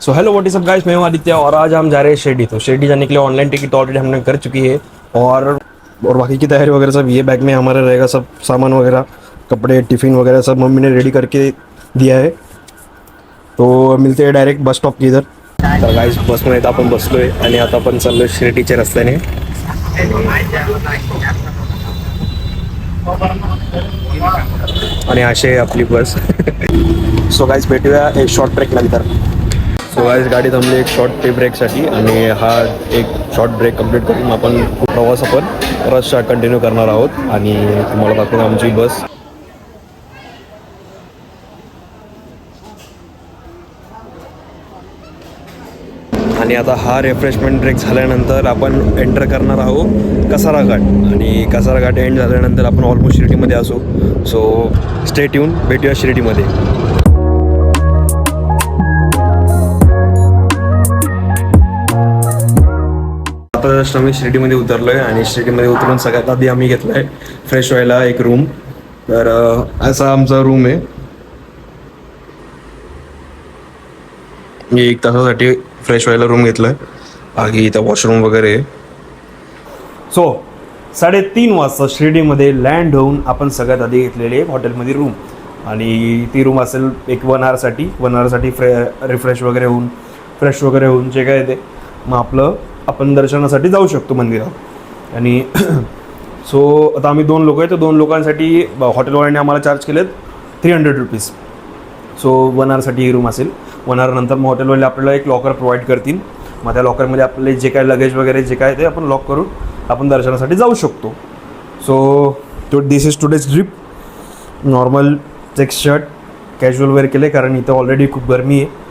So hello what is up guys, मैं हूं आदित्य और आज हम जा रहे हैं शिरडी। तो शिरडी जाने के लिए ऑनलाइन टिकट ऑलरेडी हमने कर चुकी है और बाकी की तैयारी वगैरह सब ये बैग में हमारा रहेगा, सब सामान वगैरह, कपड़े, टिफ़िन वगैरह सब मम्मी ने रेडी करके दिया है। तो मिलते हैं डायरेक्ट बस स्टॉप की इधर। तर गाइस बसमध्ये आता आपण बसलोय आणि आता आपण चाललोय शिर्डीच्या रस्त्याने आणि अशी आहे आपली बस. सो गाइस भेटूया एक शॉर्ट ब्रेक नंतर. सो गाइस गाडी थांबली एक शॉर्ट टी ब्रेकसाठी आणि हा एक शॉर्ट ब्रेक कंप्लीट करून आपण प्रवास रस्ता कंटिन्यू करणार आहोत आणि तुम्हाला दाखवतो आमची बस. आणि आता हा रिफ्रेशमेंट ब्रेक झाल्यानंतर आपण एंटर करणार आहोत कसारा घाट आणि कसारा घाट एंड झाल्यानंतर आपण ऑलमोस्ट शिर्डीमध्ये असू. सो स्टे ट्यून, भेटूया शिर्डीमध्ये. आता जस्ट आम्ही शिर्डीमध्ये उतरलो आहे आणि शिर्डीमध्ये उतरून सगळ्यात आधी आम्ही घेतलं आहे फ्रेश व्हायला एक रूम. तर असा आमचा रूम आहे. मी 1 तासासाठी फ्रेश व्हायला रूम घेतला आहे. बाकी इथं वॉशरूम वगैरे. सो 3:30 वाजता शिर्डीमध्ये लँड होऊन आपण सगळ्यात आधी घेतलेली आहे हॉटेलमध्ये रूम आणि ती रूम असेल एक 1 आवरसाठी रिफ्रेश वगैरे होऊन फ्रेश वगैरे होऊन जे काय ते मग आपण दर्शनासाठी जाऊ शकतो मंदिरात. आणि सो आता आम्ही 2 लोक आहे, तर 2 लोकांसाठी हॉटेलवाल्याने आम्हाला चार्ज केलेत 300 रुपीज. सो 1 आवरसाठी ही रूम असेल. 1 आवरनंतर मग हॉटेलवाले आपल्याला एक लॉकर प्रोव्हाइड करतील. मग त्या लॉकरमध्ये आपले जे काय लगेज वगैरे जे काय ते आपण लॉक करून आपण दर्शनासाठी जाऊ शकतो. So this is today's trip. Normal check shirt casual wear केले कारण इथं ऑलरेडी खूप गरमी आहे.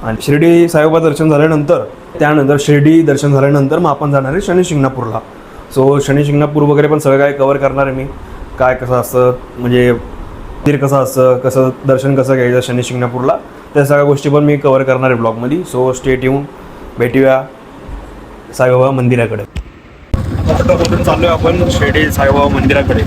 आणि शिर्डी साईबाबा दर्शन झाल्यानंतर शिर्डी दर्शन झाल्यानंतर मग आपण जाणार आहे शनी शिंगणापूरला. सो शनी शिंगणापूर वगैरे पण सगळं काय कवर करणार आहे मी. काय कसं असतं म्हणजे मंदिर कसं असतं, कसं दर्शन कसं घ्यायचं शनी शिंगणापूरला, त्या सगळ्या गोष्टी पण मी कवर करणार आहे ब्लॉगमध्ये. सो स्टे ट्यून, भेटूया साईबाबा मंदिराकडे. आता कुठून चाललो आहे आपण शिर्डी साईबाबा मंदिराकडे.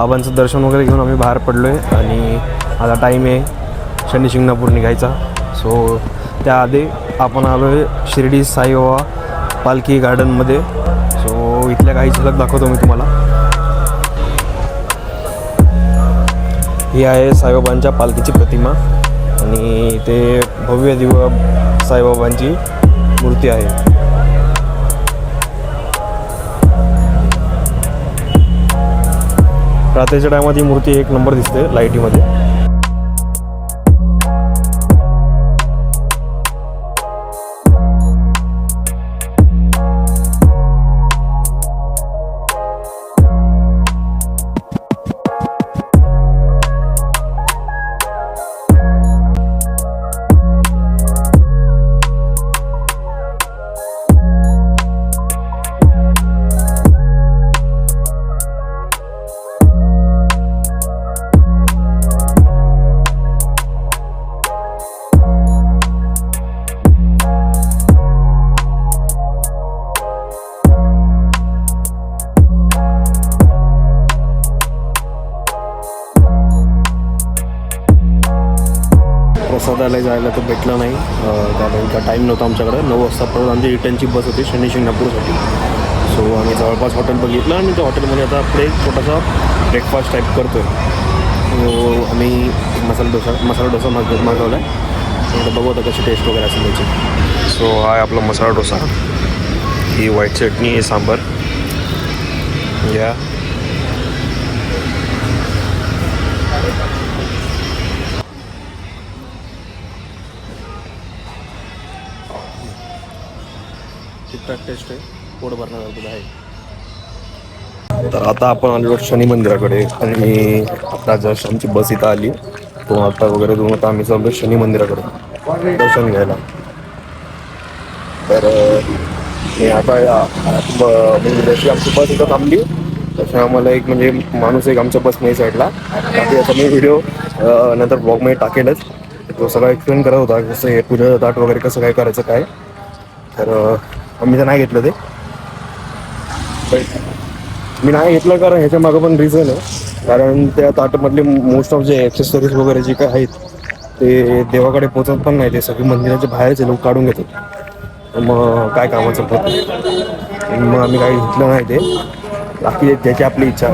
बाबांचं दर्शन वगैरे घेऊन आम्ही बाहेर पडलो आहे आणि आता टाईम आहे शनी शिंगणापूर निघायचा. सो त्याआधी आपण आलो आहे शिर्डी साईबाबा पालखी गार्डनमध्ये. सो इथल्या काही झलक दाखवतो मी तुम्हाला. ही आहे साईबाबांच्या पालखीची प्रतिमा आणि ते भव्य दिव्य साईबाबांची मूर्ती आहे. रात्रीच्या टायमात ही मूर्ती एक नंबर दिसते लाईटीमध्ये. प्रसादाला जायला तर भेटलं नाही कारण का टाईम नव्हता आमच्याकडे. 9 वाजता परत आमची रिटर्नची बस होती शनी शिंगणापूरसाठी. सो आम्ही जवळपास हॉटेल बघितलं आणि त्या हॉटेलमध्ये आता पुढे छोटासा ब्रेकफास्ट टाईप करतो आहे. आम्ही मसाला डोसा मागवला आहे बघू आता कशी टेस्ट वगैरे असेल त्याची. सो हा आहे आपला मसाला डोसा, ही व्हाईट चटणी, हे सांबार या. ठीकठाक टेस्ट आहे, पोट भरण्यासारखं आहे. तर आता आपण आलो शनी मंदिराकडे आणि आता जस्ट आमची बस इथं आली. तो आता वगैरे दोन आता आम्ही चाललो शनी मंदिराकडे दर्शन घ्यायला. तर आता म्हणजे जशी आमची बस इथं थांबली तशी आम्हाला एक म्हणजे माणूस एक आमच्या बस नाही साईडला, बाकी याचा मी व्हिडिओ नंतर ब्लॉगमध्ये टाकेलच. तो सगळा एक्सप्लेन करत होता कसं हे पूजा ताट वगैरे कसं काय करायचं काय. तर आम्ही तर नाही घेतलं ते, मी नाही घेतलं कारण ह्याच्या मागं पण रिझन आहे. कारण त्या ताटामधले मोस्ट ऑफ जे ॲक्सेसरीज वगैरे जे काय आहेत ते देवाकडे पोचत पण नाही, ते सगळे मंदिराच्या बाहेरचे लोक काढून घेतात. मग काय कामाचं पण मग आम्ही काही घेतलं नाही ते. बाकी त्याची आपली इच्छा.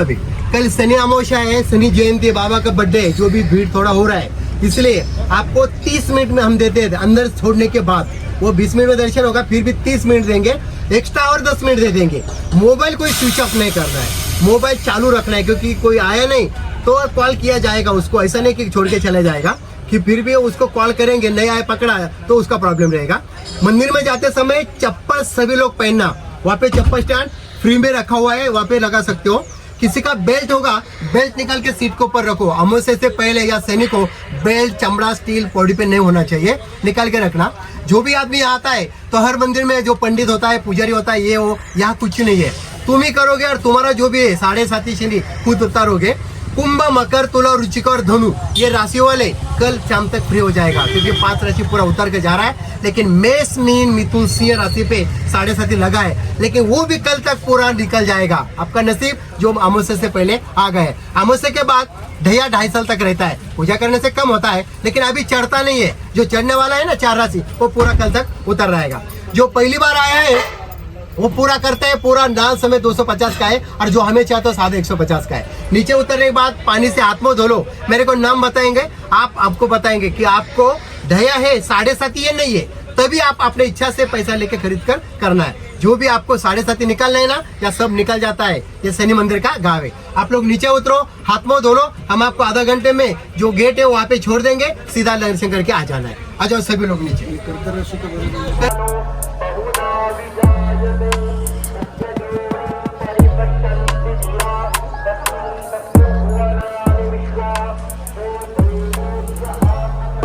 अभी कल शनि अमावस्या है, शनि जयंती, बाबा का बर्थडे है, जो भी भीड़ थोड़ा हो रहा है, इसलिए आपको 30 मिनट में हम देते हैं अंदर छोड़ने के बाद. वो 20 मिनट में दर्शन होगा, फिर भी 30 मिनट देंगे एक्स्ट्रा और 10 मिनट दे देंगे. मोबाइल कोई स्विच ऑफ नहीं करना है, मोबाइल चालू रखना है, क्योंकि कोई आया नहीं तो कॉल किया जाएगा उसको. ऐसा नहीं कि छोड़ के चले जाएगा, कि फिर भी उसको कॉल करेंगे, नहीं आए पकड़ा तो उसका प्रॉब्लम रहेगा. मंदिर में जाते समय चप्पल सभी लोग पहनना. वहाँ पे चप्पल स्टैंड फ्री में रखा हुआ है, वहाँ पे लगा सकते हो. किसी का बेल्ट होगा, बेल्ट निकाल के सीट के ऊपर रखो. अमावस्या से पहले या शनि को बेल्ट, चमड़ा, स्टील बॉडी पे नहीं होना चाहिए, निकाल के रखना. जो भी आदमी आता है तो हर मंदिर में जो पंडित होता है, पुजारी होता है, ये हो, यहाँ कुछ नहीं है. तुम ही करोगे और तुम्हारा जो भी है 7.5 शनि खुद उतारोगे. कुंभ, मकर, तुला, वृश्चिक और धनु ये राशि वाले कल शाम तक फ्री हो जाएगा, क्योंकि 5 राशि पूरा उतर के जा रहा है. लेकिन मेष, मीन, मिथुन, सिंह राशि पे 7.5 लगा है, लेकिन वो भी कल तक पूरा निकल जाएगा. आपका नसीब जो अमावस्या से पहले आ गए. अमावस्या के बाद ढैया 2.5 साल तक रहता है, पूजा करने से कम होता है, लेकिन अभी चढ़ता नहीं है. जो चढ़ने वाला है ना 4 राशि, वो पूरा कल तक उतर रहेगा. जो पहली बार आया है वो पूरा करते हैं, पूरा नाल समेत 250 का है, और जो हमें चाहते हो साढ़े 150 का है. नीचे उतरने के बाद पानी से हाथ मुंह धो लो. मेरे को नाम बताएंगे, आपको बताएंगे कि आपको ढैया है 7.5 ये नहीं है, तभी आप अपने इच्छा से पैसा लेके खरीद कर करना है. जो भी आपको 7.5 निकालना है ना, या सब निकल जाता है. ये शनि मंदिर का गाँव है. आप लोग नीचे उतरो, हाथ मुंह धो लो. हम आपको आधा घंटे में जो गेट है वहाँ पे छोड़ देंगे, सीधा दर्शन करके आ जाना है. आ जाओ सभी लोग नीचे.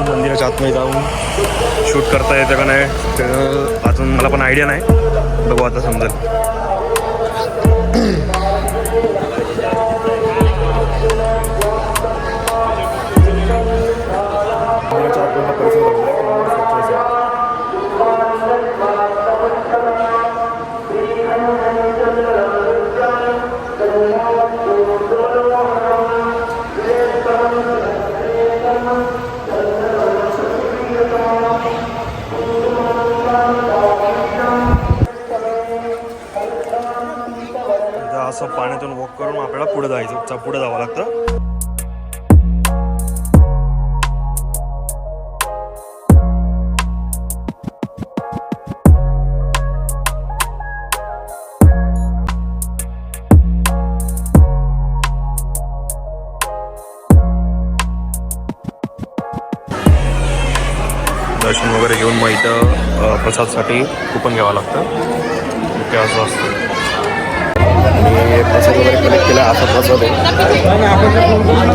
मंदिराच्या आतमध्ये जाऊन शूट करता येतं का नाही तर अजून मला पण आयडिया नाही, बघू आता समजेल. असं पाण्यातून वॉक करून आपल्याला पुढे जावं लागतं. दर्शन वगैरे घेऊन मग इथं प्रसादसाठी कुपन घ्यावं लागतं. ते असं असतं. आणि प्रसाद वगैरे कलेक्ट केला. असा प्रसाद आहे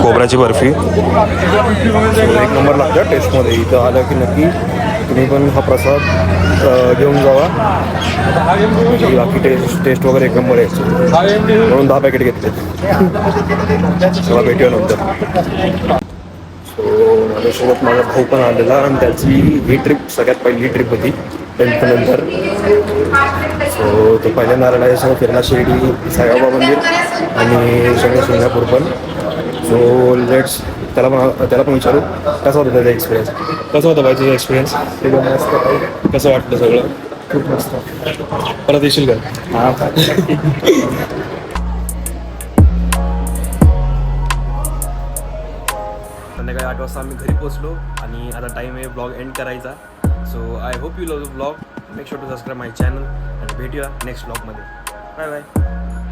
खोबऱ्याची बर्फी, एक नंबर लागतं टेस्टमध्ये. इथं आलं की नक्की तुम्ही पण हा प्रसाद घेऊन जावा. बाकी टेस्ट वगैरे एक नंबर आहे, म्हणून 10 पॅकेट घेतले. मला भेटूया नंतर. सो माझ्यासोबत माझा भाऊ पण आलेला आणि त्याची ही ट्रिप सगळ्यात पहिली ट्रिप होती 10th नंतर. सो तो पहिल्यांदा आलेला आहे. सगळं फिरला शिर्डी, साईबाबा मंदिर आणि शिंगापूर पण. सो लेट्स त्याला पण विचारू कसा होता त्याचा एक्सपिरियन्स. कसं होतं पाहिजे एक्सपिरियन्स? एकदम मस्त. कसं वाटतं सगळं? खूप मस्त. परत येशील का? हां. संध्याकाळी 8 वाजता आम्ही घरी पोचलो आणि आता टाईम आहे ब्लॉग एंड करायचा. So I hope you love the blog. Make sure to subscribe my channel आणि भेटूया नेक्स्ट ब्लॉगमध्ये. Bye bye.